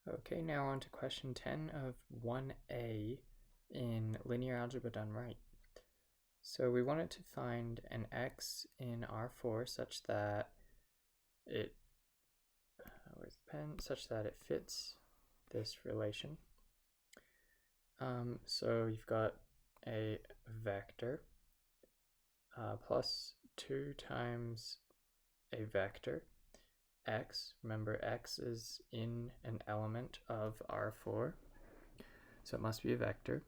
Okay, now on to question 10 of 1a in linear algebra done right. So we wanted to find an x in R4 such that it where's the pen? Such that it fits this relation. So you've got a vector plus 2 times a vector x. Remember, x is in an element of R4, so it must be a vector.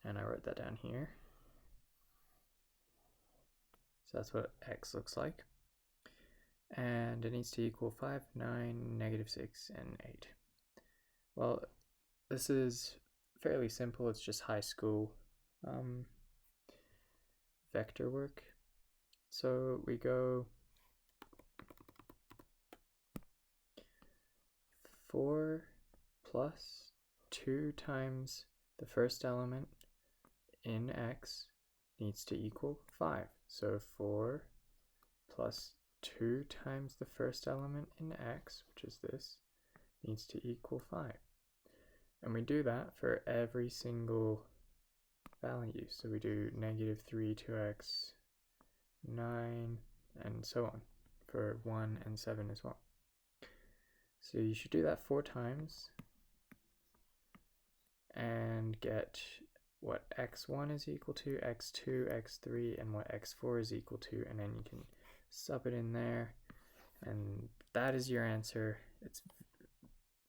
And I wrote that down here. So that's what x looks like. And it needs to equal 5, 9, -6, and 8. Well, this is fairly simple. It's just high school vector work. So we go 4 plus 2 times the first element in x needs to equal 5. So 4 plus 2 times the first element in x, which is this, needs to equal 5. And we do that for every single value. So we do -3 to x, 9, and so on for 1 and 7 as well. So you should do that 4 times and get what x1 is equal to, x2, x3, and what x4 is equal to, and then you can sub it in there, and that is your answer. It's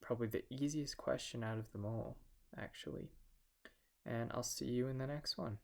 probably the easiest question out of them all, actually. And I'll see you in the next one.